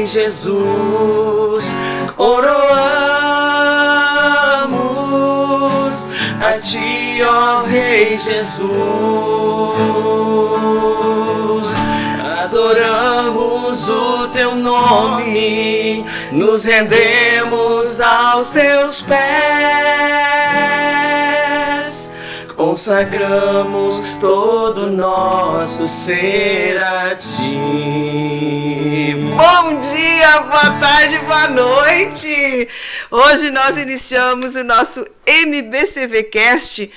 Rei Jesus, coroamos a Ti, ó Rei Jesus. Adoramos o Teu nome, nos rendemos aos Teus pés, consagramos todo nosso ser a Ti. Bom dia, boa tarde, boa noite! Hoje nós iniciamos o nosso MBCVcast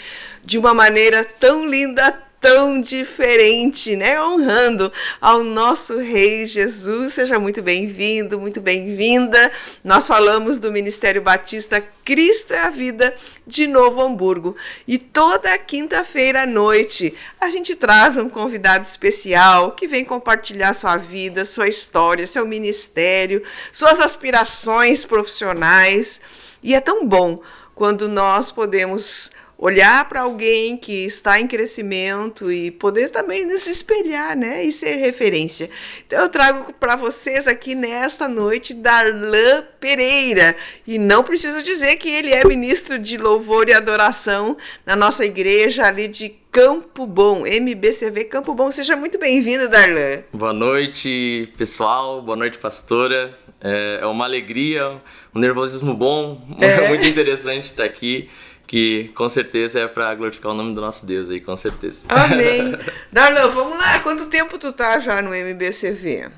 de uma maneira tão linda, tão diferente, né? Honrando ao nosso Rei Jesus. Seja muito bem-vindo, muito bem-vinda. Nós falamos do Ministério Batista Cristo é a Vida de Novo Hamburgo. E toda quinta-feira à noite a gente traz um convidado especial que vem compartilhar sua vida, sua história, seu ministério, suas aspirações profissionais. E é tão bom quando nós podemos olhar para alguém que está em crescimento e poder também nos espelhar, né? E ser referência. Então eu trago para vocês aqui nesta noite Darlan Pereira. E não preciso dizer que ele é ministro de louvor e adoração na nossa igreja ali de Campo Bom, MBCV Campo Bom. Seja muito bem-vindo, Darlan. Boa noite, pessoal. Boa noite, pastora. É uma alegria, um nervosismo bom. É muito interessante estar aqui, que com certeza é para glorificar o nome do nosso Deus aí, com certeza. Amém. Darlan, vamos lá. Quanto tempo tu tá já no MBCV?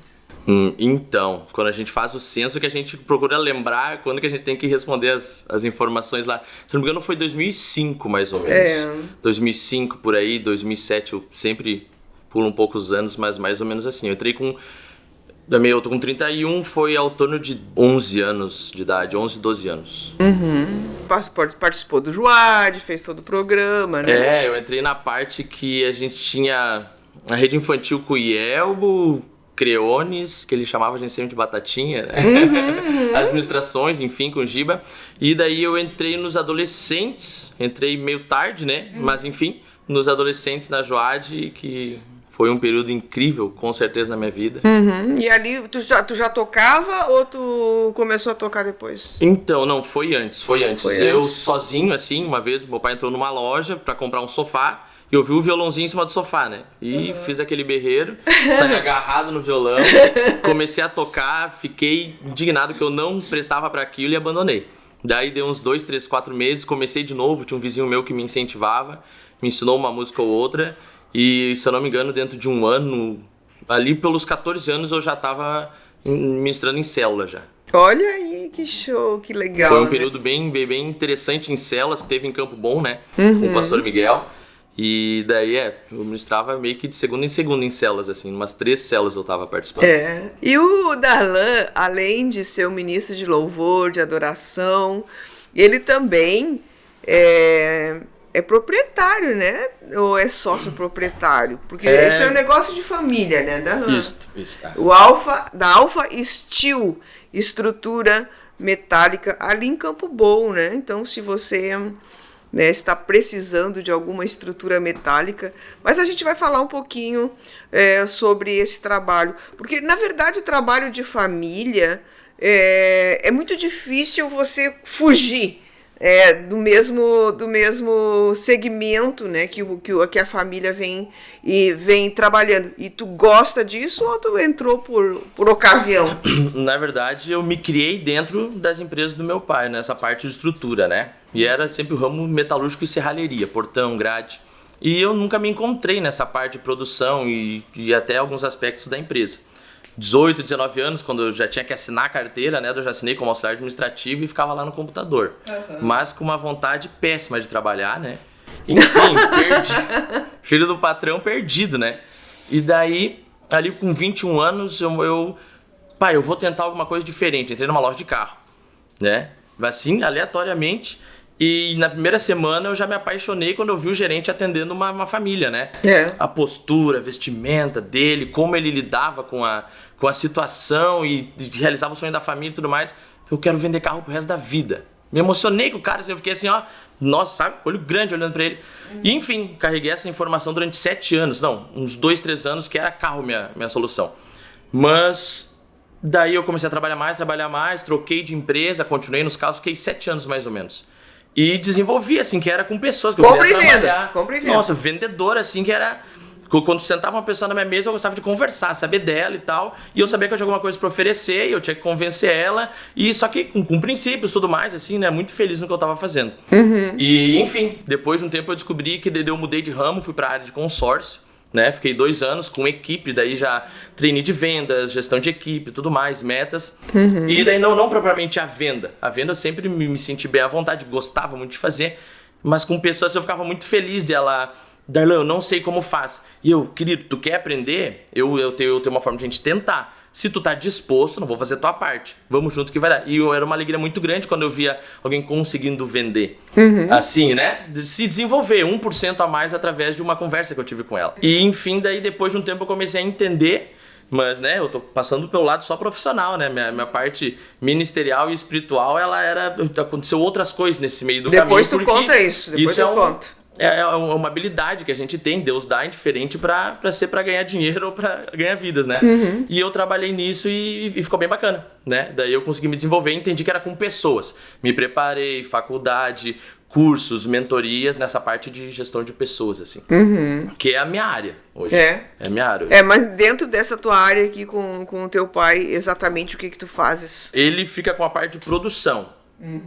Então, quando a gente faz o censo, que a gente procura lembrar quando que a gente tem que responder as informações lá. Se não me engano, foi 2005, mais ou menos. 2005, por aí, 2007, eu sempre pulo um pouco os anos, mas mais ou menos assim. Eu entrei com... Eu tô com 31, foi ao torno de 11 anos de idade, 11, 12 anos. Participou do JUAD, fez todo o programa, né? Eu entrei na parte que a gente tinha a rede infantil com o Ielbo, Creones, que ele chamava a gente sempre de Batatinha, né? As administrações, enfim, com o Giba. E daí eu entrei nos adolescentes, entrei meio tarde, né? Mas enfim, nos adolescentes na JUAD, que foi um período incrível, com certeza, na minha vida. E ali, tu já tocava ou tu começou a tocar depois? Então, não, foi antes. Eu sozinho, assim, uma vez, meu pai entrou numa loja pra comprar um sofá, e eu vi o violãozinho em cima do sofá, né? E fiz aquele berreiro, saí agarrado no violão, comecei a tocar, fiquei indignado que eu não prestava pra aquilo e abandonei. Daí deu uns 2, 3, 4 meses, comecei de novo, tinha um vizinho meu que me incentivava, me ensinou uma música ou outra. E, se eu não me engano, dentro de um ano, ali pelos 14 anos, eu já estava ministrando em célula já. Olha aí, que show, que legal. Foi um período bem interessante em células, que teve em Campo Bom, né? Com o pastor Miguel. E daí, eu ministrava meio que de segunda em segunda em células, assim, umas 3 células eu estava participando. E o Darlan, além de ser um ministro de louvor, de adoração, ele também é proprietário, né? Ou é sócio proprietário? Porque isso é um negócio de família, né? Isso. Da Alpha Steel, estrutura metálica, ali em Campo Bom, né? Então, se você está precisando de alguma estrutura metálica, mas a gente vai falar um pouquinho sobre esse trabalho. Porque, na verdade, o trabalho de família é muito difícil você fugir do mesmo segmento, né, que a família vem trabalhando. E tu gosta disso ou tu entrou por ocasião? Na verdade, eu me criei dentro das empresas do meu pai, nessa parte de estrutura, né? E era sempre o ramo metalúrgico e serralheria, portão, grade. E eu nunca me encontrei nessa parte de produção e até alguns aspectos da empresa. 18, 19 anos, quando eu já tinha que assinar a carteira, né? Eu já assinei como auxiliar administrativo e ficava lá no computador. Mas com uma vontade péssima de trabalhar, né? Enfim, perdi. Filho do patrão perdido, né? E daí, ali com 21 anos, eu vou tentar alguma coisa diferente. Entrei numa loja de carro, né? Assim, aleatoriamente. E na primeira semana eu já me apaixonei quando eu vi o gerente atendendo uma família, né? A postura, a vestimenta dele, como ele lidava com a situação e realizava o sonho da família e tudo mais. Eu quero vender carro pro resto da vida. Me emocionei com o cara, assim, eu fiquei assim, ó, nossa, sabe? Olho grande olhando pra ele. E enfim, carreguei essa informação durante 7 anos, não, uns 2, 3 anos, que era carro minha solução. Mas Daí eu comecei a trabalhar mais, troquei de empresa, continuei nos casos, fiquei 7 anos mais ou menos. E desenvolvi, assim, que era com pessoas que eu queria trabalhar. Compra e venda. Nossa, vendedor, assim, que era... Quando sentava uma pessoa na minha mesa, eu gostava de conversar, saber dela e tal. E eu sabia que eu tinha alguma coisa pra oferecer, e eu tinha que convencer ela. E só que com princípios e tudo mais, assim, né? Muito feliz no que eu tava fazendo. E, enfim, depois de um tempo eu descobri que eu mudei de ramo, fui pra área de consórcio. Né? Fiquei 2 anos com equipe, daí já treinei de vendas, gestão de equipe, tudo mais, metas. E daí não propriamente a venda. A venda eu sempre me senti bem à vontade, gostava muito de fazer. Mas com pessoas eu ficava muito feliz de ela... Darlan, eu não sei como faz. E eu, querido, tu quer aprender? Eu tenho uma forma de a gente tentar. Se tu tá disposto, não vou fazer a tua parte. Vamos junto que vai dar. E era uma alegria muito grande quando eu via alguém conseguindo vender. Assim, né? Se desenvolver 1% a mais através de uma conversa que eu tive com ela. E enfim, daí depois de um tempo eu comecei a entender. Mas, né, eu tô passando pelo lado só profissional, né? Minha parte ministerial e espiritual, aconteceu outras coisas nesse meio do depois caminho. Tu conta isso, depois isso eu conto. É uma habilidade que a gente tem, Deus dá indiferente pra ser pra ganhar dinheiro ou pra ganhar vidas, né? E eu trabalhei nisso e ficou bem bacana, né? Daí eu consegui me desenvolver e entendi que era com pessoas. Me preparei, faculdade, cursos, mentorias nessa parte de gestão de pessoas, assim. Que é a minha área hoje. É a minha área hoje. Mas dentro dessa tua área aqui com o teu pai, exatamente o que tu fazes? Ele fica com a parte de produção.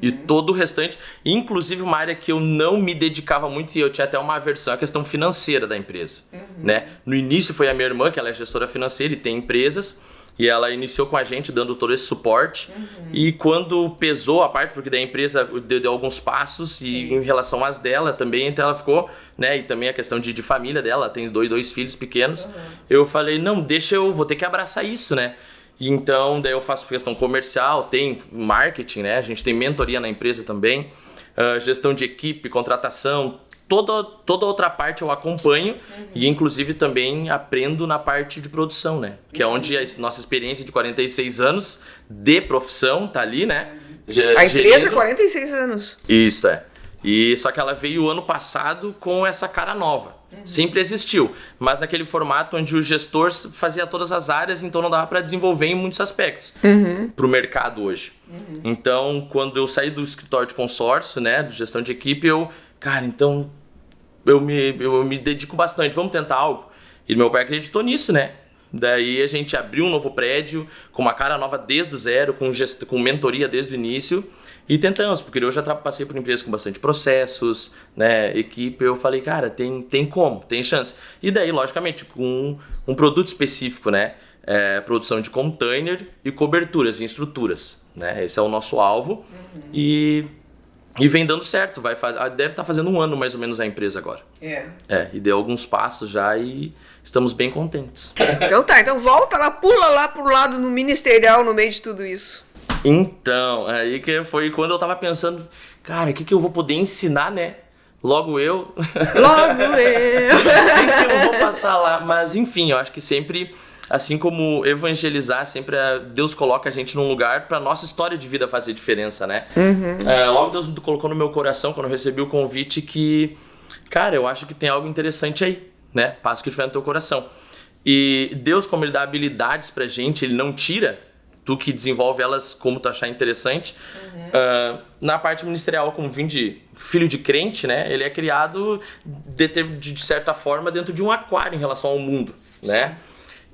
E todo o restante, inclusive uma área que eu não me dedicava muito e eu tinha até uma aversão, a questão financeira da empresa, né? No início foi a minha irmã, que ela é gestora financeira e tem empresas, e ela iniciou com a gente dando todo esse suporte. E quando pesou a parte, porque da empresa deu alguns passos e em relação às dela também, então ela ficou, né? E também a questão de família dela, ela tem dois filhos pequenos. Eu falei, não, vou ter que abraçar isso, né? Então, daí eu faço questão comercial, tem marketing, né? A gente tem mentoria na empresa também, gestão de equipe, contratação, toda outra parte eu acompanho e inclusive também aprendo na parte de produção, né? Que é onde a nossa experiência de 46 anos de profissão tá ali, né? A empresa 46 anos. Isso, E só que ela veio ano passado com essa cara nova. Sempre existiu, mas naquele formato onde o gestor fazia todas as áreas, então não dava para desenvolver em muitos aspectos para o mercado hoje. Então, quando eu saí do escritório de consórcio, né, de gestão de equipe, eu me dedico bastante, vamos tentar algo. E meu pai acreditou nisso, né? Daí a gente abriu um novo prédio, com uma cara nova desde o zero, com mentoria desde o início. E tentamos, porque eu já passei por empresas com bastante processos, né, equipe, eu falei, cara, tem chance. E daí, logicamente, com um produto específico, né, produção de container e coberturas e estruturas, né, esse é o nosso alvo. E vem dando certo, deve estar fazendo 1 ano mais ou menos a empresa agora. E deu alguns passos já e estamos bem contentes. Então volta lá, pula lá pro lado no ministerial no meio de tudo isso. Então, aí que foi quando eu tava pensando, cara, o que eu vou poder ensinar, né? Logo eu. O que eu vou passar lá? Mas enfim, eu acho que sempre, assim como evangelizar, sempre Deus coloca a gente num lugar pra nossa história de vida fazer diferença, né? Logo Deus colocou no meu coração, quando eu recebi o convite, que, cara, eu acho que tem algo interessante aí, né? Passa o que tiver no teu coração. E Deus, como Ele dá habilidades pra gente, Ele não tira. Tu que desenvolve elas como tu achar interessante. Na parte ministerial, como vim de filho de crente, né? Ele é criado de certa forma dentro de um aquário em relação ao mundo, né?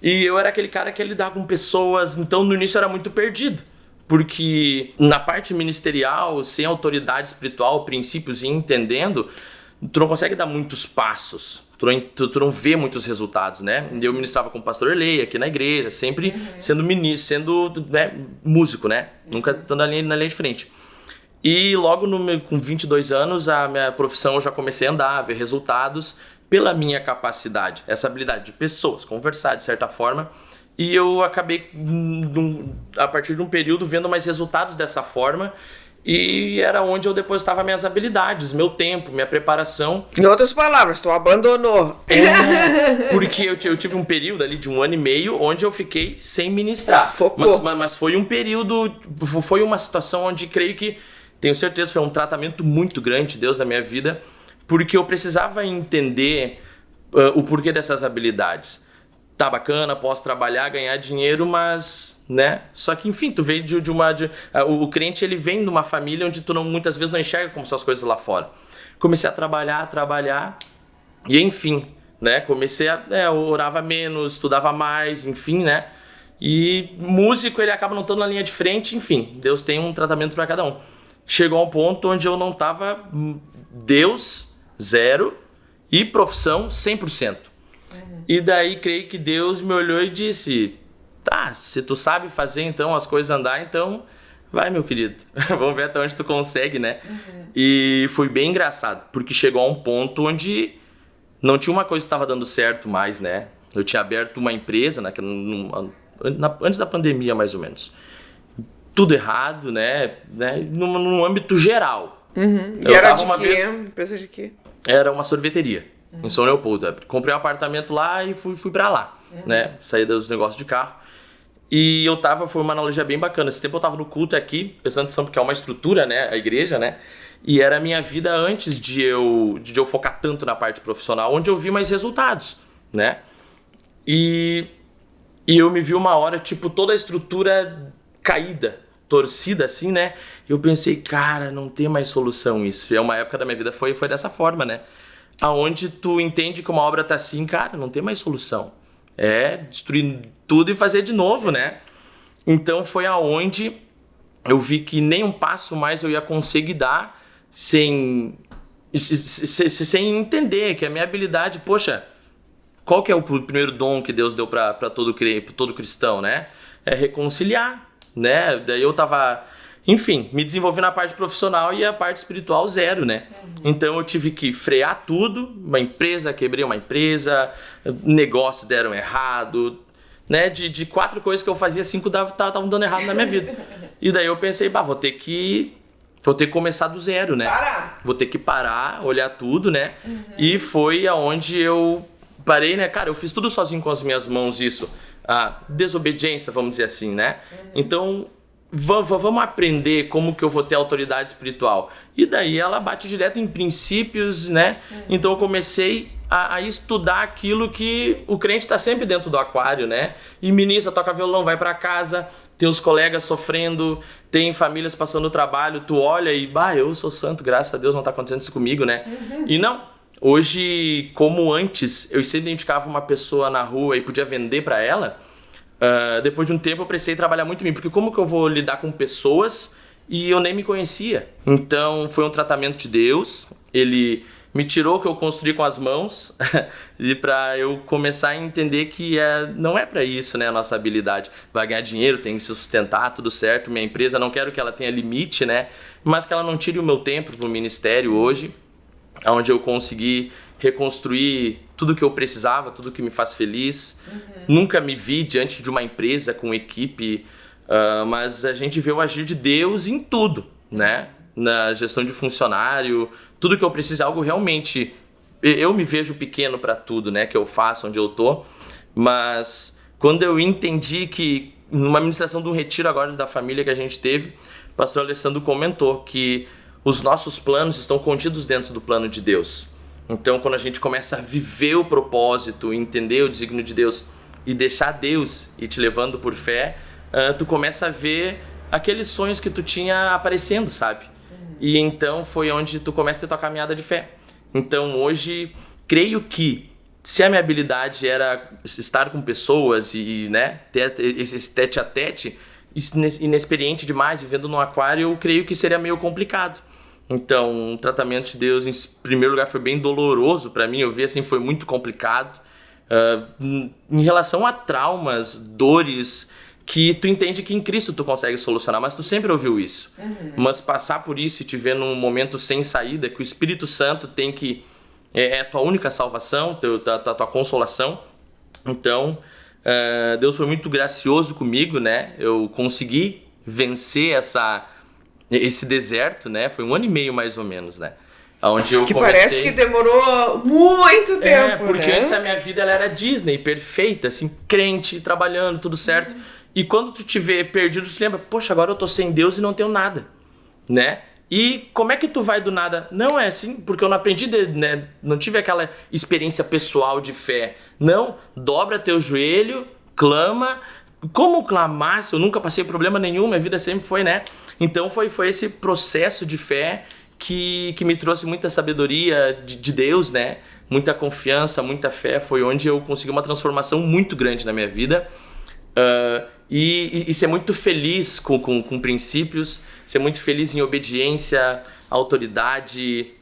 E eu era aquele cara que lidava com pessoas, então no início eu era muito perdido. Porque na parte ministerial, sem autoridade espiritual, princípios e entendendo, tu não consegue dar muitos passos. Tu não vê muitos resultados, né? Eu ministrava com o pastor Erlei aqui na igreja, sempre sendo ministro, né, músico, né? Nunca estando na linha de frente. E logo com 22 anos, a minha profissão eu já comecei a andar, a ver resultados pela minha capacidade, essa habilidade de pessoas, conversar de certa forma. E eu acabei, a partir de um período, vendo mais resultados dessa forma. E era onde eu depositava minhas habilidades, meu tempo, minha preparação. Em outras palavras, tu abandonou. Porque eu tive um período ali de 1 ano e meio onde eu fiquei sem ministrar. Focou. Mas foi um período, foi uma situação onde creio que, tenho certeza, foi um tratamento muito grande de Deus na minha vida, porque eu precisava entender o porquê dessas habilidades. tá bacana, posso trabalhar, ganhar dinheiro, mas, né? Só que, enfim, tu veio o crente, ele vem de uma família onde tu muitas vezes não enxerga como são as coisas lá fora. Comecei a trabalhar, e enfim, né? Eu orava menos, estudava mais, enfim, né? E músico, ele acaba não estando na linha de frente, enfim, Deus tem um tratamento para cada um. Chegou a um ponto onde eu não tava Deus, 0, e profissão, 100%. E daí, creio que Deus me olhou e disse, tá, se tu sabe fazer, então, as coisas andar, então, vai, meu querido. Vamos ver até onde tu consegue, né? E foi bem engraçado, porque chegou a um ponto onde não tinha uma coisa que estava dando certo mais, né? Eu tinha aberto uma empresa, antes da pandemia, mais ou menos. Tudo errado, né? Num âmbito geral. E era de quê? Empresa de quê? Era uma sorveteria. Em São Leopoldo. Comprei um apartamento lá e fui pra lá, né? Saí dos negócios de carro. E foi uma analogia bem bacana. Esse tempo eu tava no culto aqui, prestando atenção, porque é uma estrutura, né? A igreja, né? E era a minha vida antes de eu focar tanto na parte profissional, onde eu vi mais resultados, né? E eu me vi uma hora, tipo, toda a estrutura caída, torcida assim, né? Eu pensei, cara, não tem mais solução isso. E uma época da minha vida foi dessa forma, né? Aonde tu entende que uma obra tá assim, cara, não tem mais solução. É destruir tudo e fazer de novo, né? Então foi aonde eu vi que nem um passo mais eu ia conseguir dar sem entender que a minha habilidade, poxa, qual que é o primeiro dom que Deus deu para todo cristão, né? É reconciliar, né? Daí eu tava... Enfim, me desenvolvi na parte profissional e a parte espiritual 0, né? Então eu tive que frear tudo, quebrei uma empresa, negócios deram errado, né? De 4 coisas que eu fazia, 5 estavam dando errado na minha vida. E daí eu pensei, vou ter que começar do 0, né? Vou ter que parar, olhar tudo, né? E foi aonde eu parei, né? Cara, eu fiz tudo sozinho com as minhas mãos, isso. A desobediência, vamos dizer assim, né? Então... Vamos aprender como que eu vou ter autoridade espiritual. E daí ela bate direto em princípios, né? Então eu comecei a estudar aquilo que o crente está sempre dentro do aquário, né? E ministra, toca violão, vai para casa, tem os colegas sofrendo, tem famílias passando trabalho, tu olha e, eu sou santo, graças a Deus não tá acontecendo isso comigo, né? E não, hoje, como antes, eu sempre identificava uma pessoa na rua e podia vender para ela. Depois de um tempo eu precisei trabalhar muito em mim, porque como que eu vou lidar com pessoas e eu nem me conhecia? Então foi um tratamento de Deus, ele me tirou o que eu construí com as mãos e para eu começar a entender que não é para isso, né, a nossa habilidade. Vai ganhar dinheiro, tem que se sustentar, tudo certo, minha empresa, não quero que ela tenha limite, né, mas que ela não tire o meu tempo pro ministério hoje, onde eu consegui reconstruir tudo que eu precisava, tudo que me faz feliz. Nunca me vi diante de uma empresa com equipe, mas a gente vê o agir de Deus em tudo, né? Na gestão de funcionário, tudo que eu preciso é algo realmente... Eu me vejo pequeno para tudo, né? Que eu faço, onde eu tô, mas quando eu entendi que numa administração de um retiro agora da família que a gente teve, o pastor Alessandro comentou que os nossos planos estão contidos dentro do plano de Deus. Então, quando a gente começa a viver o propósito, entender o desígnio de Deus e deixar Deus ir te levando por fé, tu começa a ver aqueles sonhos que tu tinha aparecendo, sabe? E então foi onde tu começa a ter tua caminhada de fé. Então, hoje, creio que se a minha habilidade era estar com pessoas e né, ter esse tete a tete, inexperiente demais, vivendo num aquário, eu creio que seria meio complicado. Então, o tratamento de Deus, em primeiro lugar, foi bem doloroso para mim. Eu vi assim, foi muito complicado. Em relação a traumas, dores, que tu entende que em Cristo tu consegue solucionar, mas tu sempre ouviu isso. Mas passar por isso e te ver num momento sem saída, que o Espírito Santo tem que... É a tua única salvação, a tua consolação. Então, Deus foi muito gracioso comigo, né? Eu consegui vencer esse deserto, né? Foi 1 ano e meio mais ou menos, né? Onde eu comecei... parece que demorou muito tempo, porque né? antes a minha vida ela era Disney, perfeita, assim, crente, trabalhando, tudo certo. E quando tu te vê perdido, tu lembra, poxa, agora eu tô sem Deus e não tenho nada, né? E como é que tu vai do nada? Não é assim, porque eu não aprendi, né? Não tive aquela experiência pessoal de fé. Não, dobra teu joelho, clama. Como clamar se eu nunca passei problema nenhum? Minha vida sempre foi, né? Então foi esse processo de fé que me trouxe muita sabedoria de Deus, né? Muita confiança, muita fé. Foi onde eu consegui uma transformação muito grande na minha vida. E ser muito feliz com princípios, ser muito feliz em obediência, autoridade,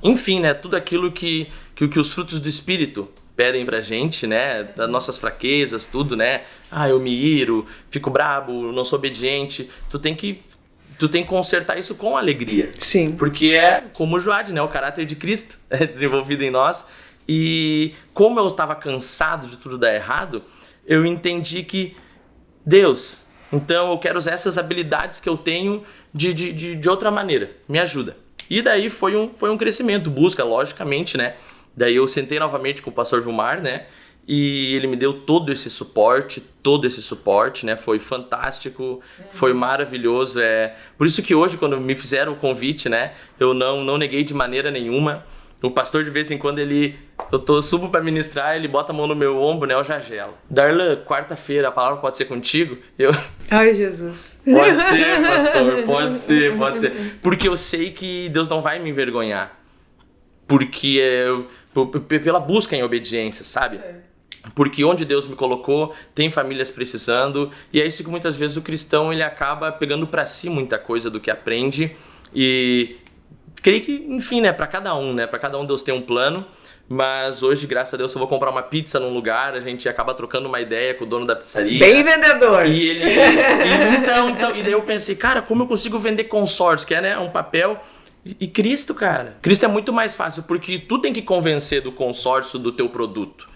enfim, né? Tudo aquilo que os frutos do Espírito pedem pra gente, né? Das nossas fraquezas, tudo, né? Eu me iro, fico brabo, não sou obediente. Tu tem que consertar isso com alegria. Sim. Porque é como o Joad, né? O caráter de Cristo é desenvolvido em nós. E como eu estava cansado de tudo dar errado, eu entendi que Deus, então eu quero usar essas habilidades que eu tenho de outra maneira. Me ajuda. E daí foi um crescimento, busca, logicamente, né? Daí eu sentei novamente com o pastor Vilmar, né? E ele me deu todo esse suporte, né? Foi fantástico, foi maravilhoso. Por isso que hoje, quando me fizeram o convite, né? Eu não neguei de maneira nenhuma. O pastor, de vez em quando, subo para ministrar, ele bota a mão no meu ombro, né? Eu já gelo. Darlan, quarta-feira, a palavra pode ser contigo? Ai, Jesus. Pode ser, pastor, pode ser. Porque eu sei que Deus não vai me envergonhar. Porque pela busca em obediência, sabe? Porque onde Deus me colocou, tem famílias precisando. E é isso que muitas vezes o cristão, ele acaba pegando para si muita coisa do que aprende. E creio que, enfim, né? Para cada um, né? Para cada um Deus tem um plano. Mas hoje, graças a Deus, eu vou comprar uma pizza num lugar, a gente acaba trocando uma ideia com o dono da pizzaria. Bem vendedor! E ele... e daí eu pensei, cara, como eu consigo vender consórcio? Que é, né, um papel... E Cristo, cara. Cristo é muito mais fácil, porque tu tem que convencer do consórcio do teu produto,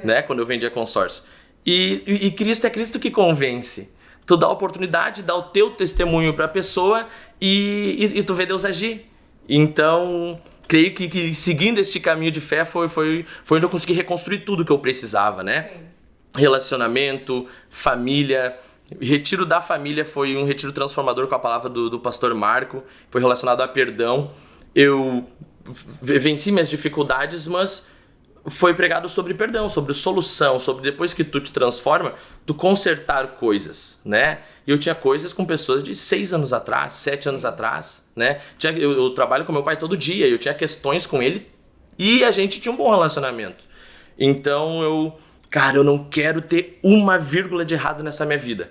né? Quando eu vendia consórcio. E Cristo é Cristo que convence. Tu dá a oportunidade, dá o teu testemunho pra pessoa e tu vê Deus agir. Então, creio que seguindo este caminho de fé foi onde eu consegui reconstruir tudo que eu precisava, né? Sim. Relacionamento, família... Retiro da família foi um retiro transformador com a palavra do pastor Marco, foi relacionado a perdão. Eu venci minhas dificuldades, mas foi pregado sobre perdão, sobre solução, sobre depois que tu te transforma, tu consertar coisas, né? E eu tinha coisas com pessoas de 6 anos atrás, 7 anos atrás, né? Eu trabalho com meu pai todo dia, eu tinha questões com ele e a gente tinha um bom relacionamento. Então eu não quero ter uma vírgula de errado nessa minha vida.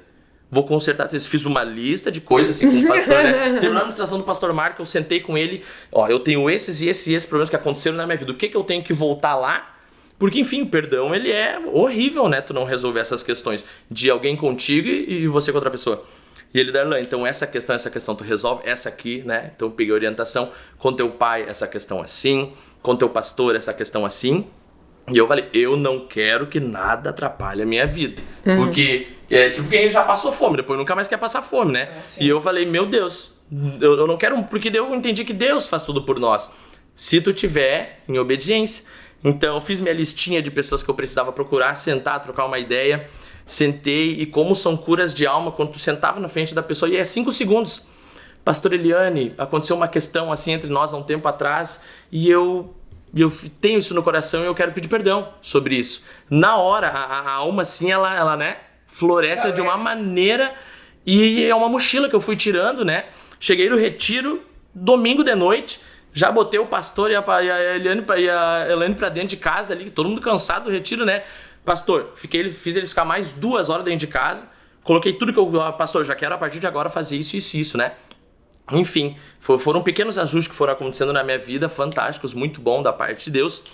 Vou consertar. Fiz uma lista de coisas assim com o pastor, né? Terminou a administração do pastor Marco, eu sentei com ele. Eu tenho esses problemas que aconteceram na minha vida. O que eu tenho que voltar lá? Porque, enfim, o perdão, ele é horrível, né? Tu não resolver essas questões de alguém contigo e você com outra pessoa. E ele, Darlan, então essa questão tu resolve, essa aqui, né? Então eu peguei orientação com teu pai, essa questão assim. Com teu pastor, essa questão assim. E eu falei, eu não quero que nada atrapalhe a minha vida. Porque tipo quem já passou fome, depois nunca mais quer passar fome, né? E eu falei, meu Deus, eu não quero... Porque eu entendi que Deus faz tudo por nós. Se tu tiver em obediência. Então eu fiz minha listinha de pessoas que eu precisava procurar, sentar, trocar uma ideia. Sentei e como são curas de alma, quando tu sentava na frente da pessoa, e é 5 segundos. Pastor Eliane, aconteceu uma questão assim entre nós há um tempo atrás, e eu tenho isso no coração e eu quero pedir perdão sobre isso. Na hora, a alma assim, ela né, floresce de uma maneira, e é uma mochila que eu fui tirando, né? Cheguei no retiro, domingo de noite, já botei o pastor e a Eliane pra dentro de casa ali, todo mundo cansado do retiro, né? Pastor, fiz eles ficar mais 2 horas dentro de casa, coloquei tudo que pastor, já quero a partir de agora fazer isso, né? Enfim, foram pequenos ajustes que foram acontecendo na minha vida, fantásticos, muito bom da parte de Deus.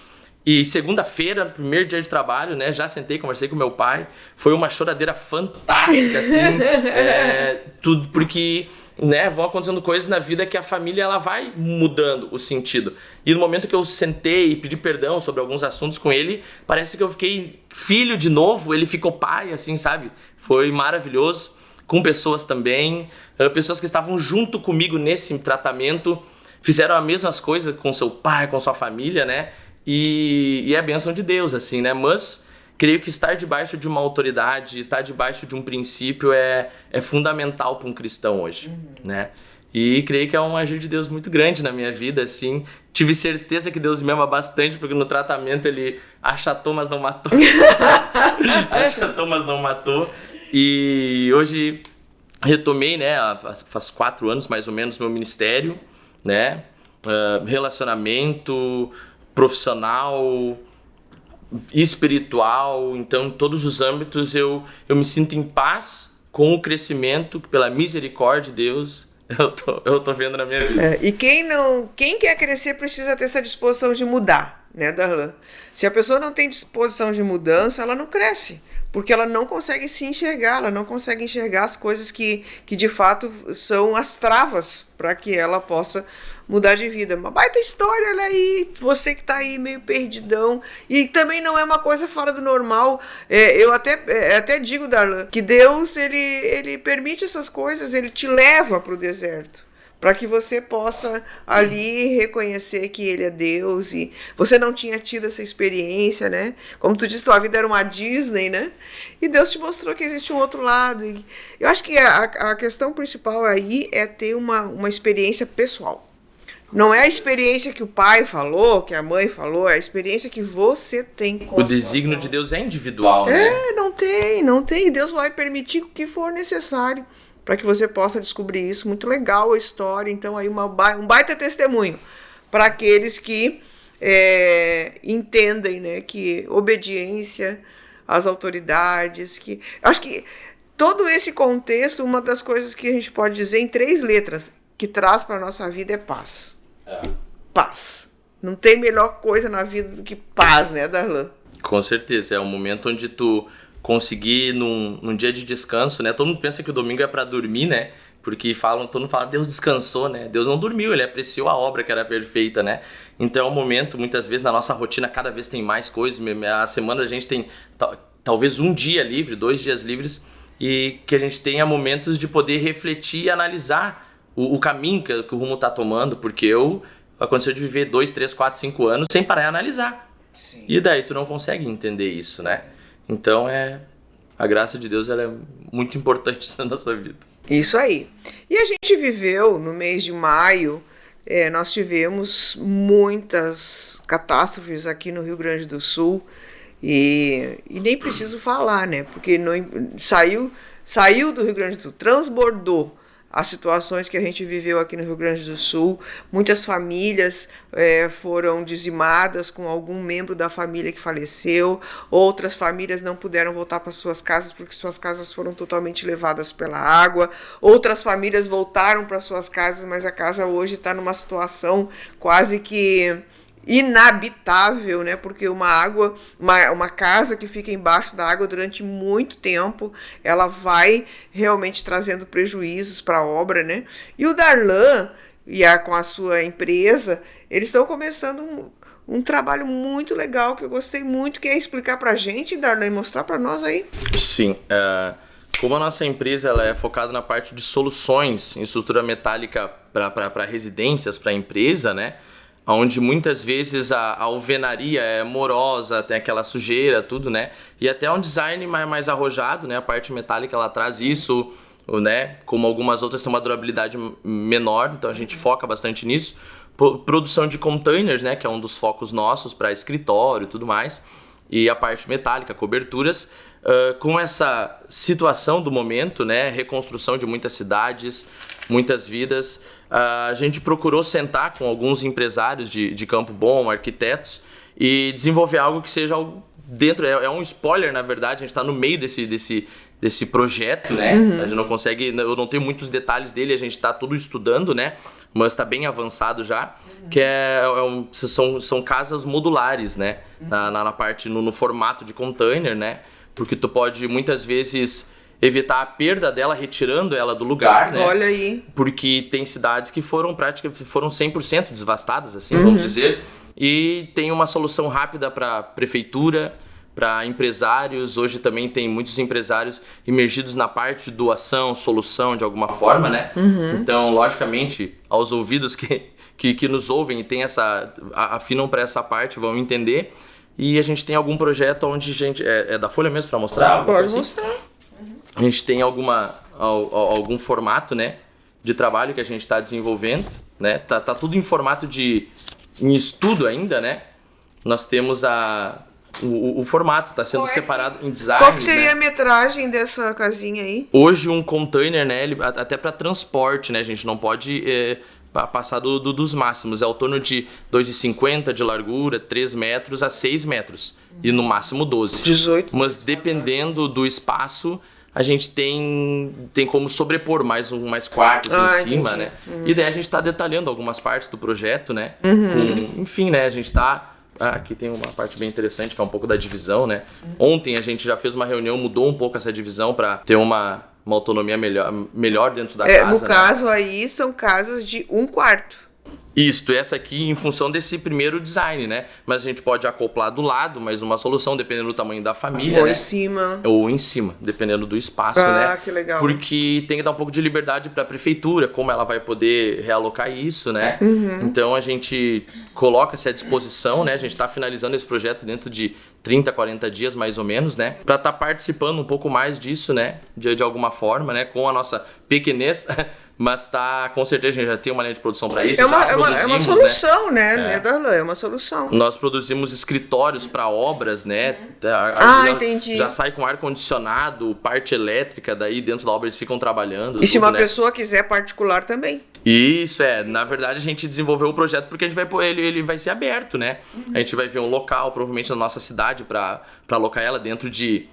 E segunda-feira, primeiro dia de trabalho, né, já sentei, conversei com meu pai, foi uma choradeira fantástica, assim, tudo porque, né, vão acontecendo coisas na vida que a família, ela vai mudando o sentido. E no momento que eu sentei e pedi perdão sobre alguns assuntos com ele, parece que eu fiquei filho de novo, ele ficou pai, assim, sabe? Foi maravilhoso. Com pessoas também, pessoas que estavam junto comigo nesse tratamento, fizeram as mesmas coisas com seu pai, com sua família, né? E é a bênção de Deus, assim, né? Mas creio que estar debaixo de uma autoridade, estar debaixo de um princípio é fundamental para um cristão hoje, né? E creio que é um agir de Deus muito grande na minha vida, assim. Tive certeza que Deus me ama bastante, porque no tratamento ele achatou, mas não matou. Achatou, mas não matou. E hoje retomei, né, faz 4 anos mais ou menos, meu ministério, né, relacionamento profissional, espiritual, então em todos os âmbitos eu me sinto em paz com o crescimento que pela misericórdia de Deus eu tô vendo na minha vida. E quem quer crescer precisa ter essa disposição de mudar, né, Darlan? Se a pessoa não tem disposição de mudança, ela não cresce, porque ela não consegue se enxergar, ela não consegue enxergar as coisas que de fato são as travas para que ela possa mudar de vida. Uma baita história, olha aí, você que tá aí meio perdidão, e também não é uma coisa fora do normal. Eu até digo, Darlan, que Deus, ele permite essas coisas, ele te leva para o deserto, para que você possa ali reconhecer que ele é Deus, e você não tinha tido essa experiência, né? Como tu disse, tua vida era uma Disney, né? E Deus te mostrou que existe um outro lado. E eu acho que a questão principal aí é ter uma experiência pessoal. Não é a experiência que o pai falou, que a mãe falou, é a experiência que você tem com o desígnio de Deus é individual, né? Não tem. Deus vai permitir o que for necessário para que você possa descobrir isso. Muito legal a história. Então, aí um baita testemunho para aqueles que entendem, né, que obediência às autoridades, que acho que todo esse contexto, uma das coisas que a gente pode dizer em 3 letras que traz para a nossa vida é paz. Paz. Não tem melhor coisa na vida do que paz, né, Darlan? Com certeza, é um momento onde tu conseguir num dia de descanso, né? Todo mundo pensa que o domingo é para dormir, né? Porque todo mundo fala, Deus descansou, né? Deus não dormiu, ele apreciou a obra que era perfeita, né? Então é um momento, muitas vezes, na nossa rotina, cada vez tem mais coisas. A semana a gente tem talvez um dia livre, 2 dias livres, e que a gente tenha momentos de poder refletir e analisar o caminho que o rumo está tomando, porque aconteceu de viver 2, 3, 4, 5 anos sem parar e analisar. Sim. E daí tu não consegue entender isso, né? Então a graça de Deus ela é muito importante na nossa vida. Isso aí. E a gente viveu no mês de maio, nós tivemos muitas catástrofes aqui no Rio Grande do Sul, e nem preciso falar, né? Porque saiu do Rio Grande do Sul, transbordou as situações que a gente viveu aqui no Rio Grande do Sul. Muitas famílias foram dizimadas com algum membro da família que faleceu, outras famílias não puderam voltar para suas casas porque suas casas foram totalmente levadas pela água, outras famílias voltaram para suas casas, mas a casa hoje está numa situação quase que inabitável, né? Porque uma casa que fica embaixo da água durante muito tempo, ela vai realmente trazendo prejuízos para a obra, né? E o Darlan, com a sua empresa, eles estão começando um trabalho muito legal que eu gostei muito. Quer explicar para a gente, Darlan, e mostrar para nós aí? Sim, como a nossa empresa ela é focada na parte de soluções em estrutura metálica para residências, para a empresa, né? Onde muitas vezes a alvenaria é morosa, tem aquela sujeira, tudo, né? E até um design mais arrojado, né? A parte metálica, ela traz isso, né? Como algumas outras têm uma durabilidade menor, então a gente foca bastante nisso. Produção de containers, né? Que é um dos focos nossos para escritório e tudo mais. E a parte metálica, coberturas. Com essa situação do momento, né? Reconstrução de muitas cidades, muitas vidas, a gente procurou sentar com alguns empresários de Campo Bom, arquitetos, e desenvolver algo que seja dentro, é um spoiler na verdade, a gente está no meio desse projeto, né? A gente não consegue, eu não tenho muitos detalhes dele, a gente está tudo estudando, né? Mas está bem avançado já, que são casas modulares, né? Na parte, no formato de container, né? Porque tu pode muitas vezes evitar a perda dela retirando ela do lugar, né? Olha aí. Porque tem cidades que foram 100% devastadas, assim, vamos dizer. E tem uma solução rápida para prefeitura, para empresários. Hoje também tem muitos empresários imergidos na parte de doação, solução de alguma forma, né? Então, logicamente, aos ouvidos que nos ouvem e tem afinam para essa parte, vão entender. E a gente tem algum projeto onde a gente... É da Folha mesmo para mostrar? Pode mostrar. A gente tem algum formato, né, de trabalho que a gente está desenvolvendo, né? Tá tudo em formato em estudo ainda, né? Nós temos o formato, está sendo separado em design. Qual que seria, né? a metragem dessa casinha aí? Hoje um container, né? Até para transporte, né? A gente não pode passar dos máximos. É ao torno de 2,50 de largura, 3 metros a 6 metros. E no máximo 12. 18. Mas dependendo do espaço, a gente tem como sobrepor mais quartos em cima, entendi. né? E daí a gente está detalhando algumas partes do projeto, né? Enfim, né? A gente está... aqui tem uma parte bem interessante, que é um pouco da divisão, né? Ontem a gente já fez uma reunião, mudou um pouco essa divisão para ter uma autonomia melhor dentro da casa. No caso aí, são casas de 1 quarto. Isto, essa aqui em função desse primeiro design, né? Mas a gente pode acoplar do lado, mas uma solução dependendo do tamanho da família, Ou né? em cima. Ou em cima, dependendo do espaço, né? Ah, que legal. Porque tem que dar um pouco de liberdade para a prefeitura, como ela vai poder realocar isso, né? Então a gente coloca-se à disposição, né? A gente está finalizando esse projeto dentro de 30, 40 dias mais ou menos, né? Para estar participando um pouco mais disso, né? De alguma forma, né? Com a nossa pequenez. Mas com certeza a gente já tem uma linha de produção para isso. É uma solução, né? Darlan? É uma solução. Nós produzimos escritórios para obras, né? Entendi. Já sai com ar-condicionado, parte elétrica, daí dentro da obra eles ficam trabalhando. E se uma pessoa quiser particular também. Isso, na verdade a gente desenvolveu o projeto porque a gente ele vai ser aberto, né? A gente vai ver um local, provavelmente na nossa cidade, para alocar ela dentro de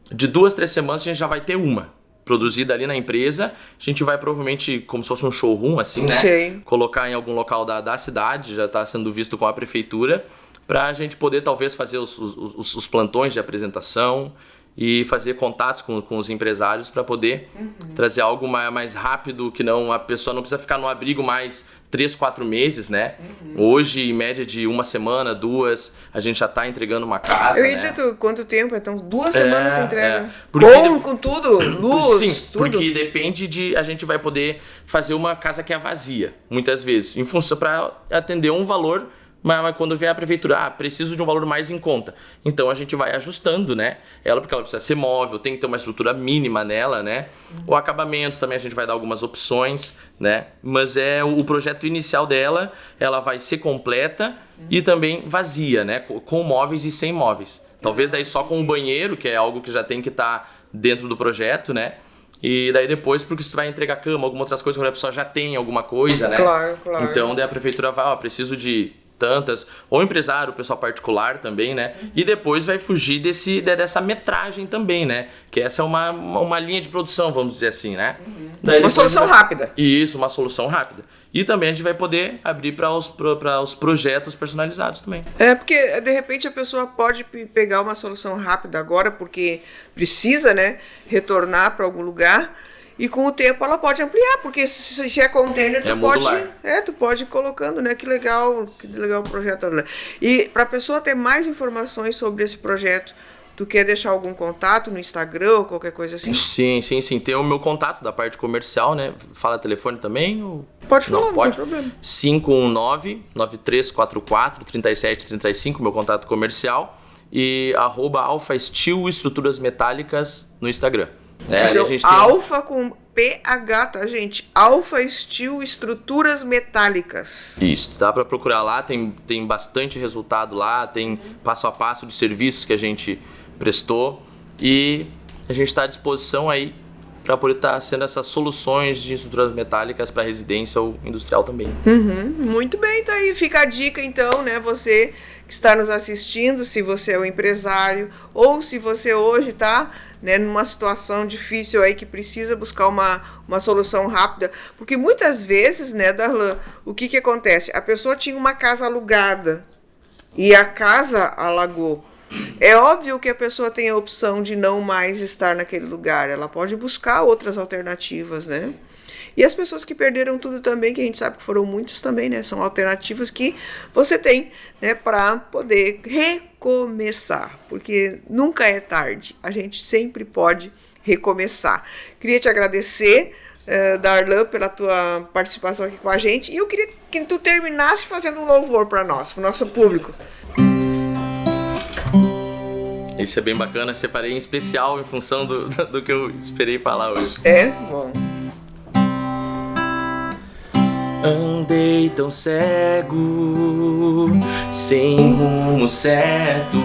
2, 3 semanas a gente já vai ter uma produzida ali na empresa. A gente vai provavelmente, como se fosse um showroom, assim, né? Sim. Colocar em algum local da cidade, já está sendo visto com a prefeitura, para a gente poder talvez fazer os plantões de apresentação e fazer contatos com os empresários para poder trazer algo mais rápido, que não a pessoa não precisa ficar no abrigo mais 3, 4 meses, né? Hoje, em média de 1 semana, 2, a gente já está entregando uma casa, Eu ia né? dizer quanto tempo? Então, 2 semanas entrega. Com tudo, luz, Sim, tudo. porque depende a gente vai poder fazer uma casa que é vazia, muitas vezes, em função para atender um valor. Mas quando vier a prefeitura, preciso de um valor mais em conta. Então a gente vai ajustando, né? Porque ela precisa ser móvel, tem que ter uma estrutura mínima nela, né? O acabamento também a gente vai dar algumas opções, né? Mas o projeto inicial dela, ela vai ser completa e também vazia, né? Com móveis e sem móveis. Talvez daí só com o banheiro, que é algo que já tem que estar dentro do projeto, né? E daí depois, porque se tu vai entregar cama, algumas outras coisas, quando a pessoa já tem alguma coisa, né? Claro. Então daí a prefeitura vai, preciso de tantas, ou empresário, o pessoal particular também, né? E depois vai fugir dessa metragem também, né? Que essa é uma linha de produção, vamos dizer assim, né? Uma solução rápida. Isso, uma solução rápida. E também a gente vai poder abrir para os projetos personalizados também. Porque de repente a pessoa pode pegar uma solução rápida agora, porque precisa, né? Retornar para algum lugar. E com o tempo ela pode ampliar, porque se é container, tu pode ir colocando, né? Que legal o projeto. E para a pessoa ter mais informações sobre esse projeto, tu quer deixar algum contato no Instagram ou qualquer coisa assim? Sim. Tem o meu contato da parte comercial, né? Fala telefone também? Pode falar, não tem problema. 519-9344-3735, meu contato comercial. E @Alpha Steel Estruturas Metálicas no Instagram. Então, a gente tem Alpha com PH, tá, gente? Alpha Steel Estruturas Metálicas. Isso, dá para procurar lá, tem bastante resultado lá, tem passo a passo de serviços que a gente prestou e a gente está à disposição aí para poder estar sendo essas soluções de estruturas metálicas para residência ou industrial também. Muito bem, tá aí. Fica a dica então, né? Você que está nos assistindo, se você é um empresário ou se você hoje está, né, numa situação difícil aí que precisa buscar uma solução rápida, porque muitas vezes, né, Darlan, o que acontece? A pessoa tinha uma casa alugada e a casa alagou. É óbvio que a pessoa tem a opção de não mais estar naquele lugar, ela pode buscar outras alternativas, né? E as pessoas que perderam tudo também, que a gente sabe que foram muitas também, né? São alternativas que você tem, né, para poder recomeçar, porque nunca é tarde, a gente sempre pode recomeçar. Queria te agradecer, Darlan, pela tua participação aqui com a gente, e eu queria que tu terminasse fazendo um louvor para nós, para o nosso público. Isso é bem bacana, separei em especial em função do que eu esperei falar hoje. Bom. Andei tão cego, sem rumo certo,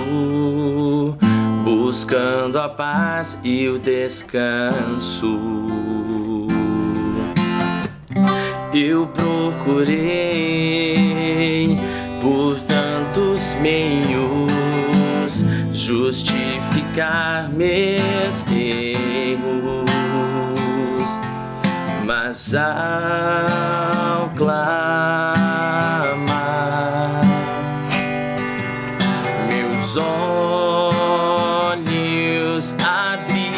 buscando a paz e o descanso. Eu procurei por tantos meios justificar meus erros, mas ao clamar meus olhos abri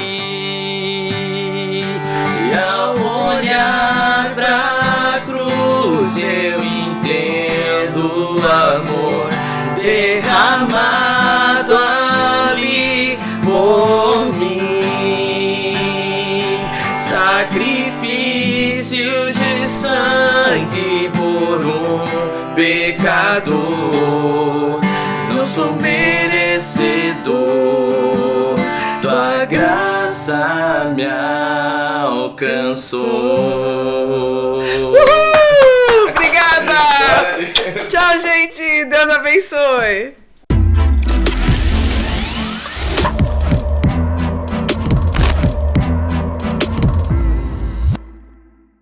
e ao olhar pra cruz eu entendo o amor derramado ali por mim, sacrifício de sangue por um pecador. Não sou merecedor, tua graça me alcançou. Obrigada! Tchau, gente! Deus abençoe!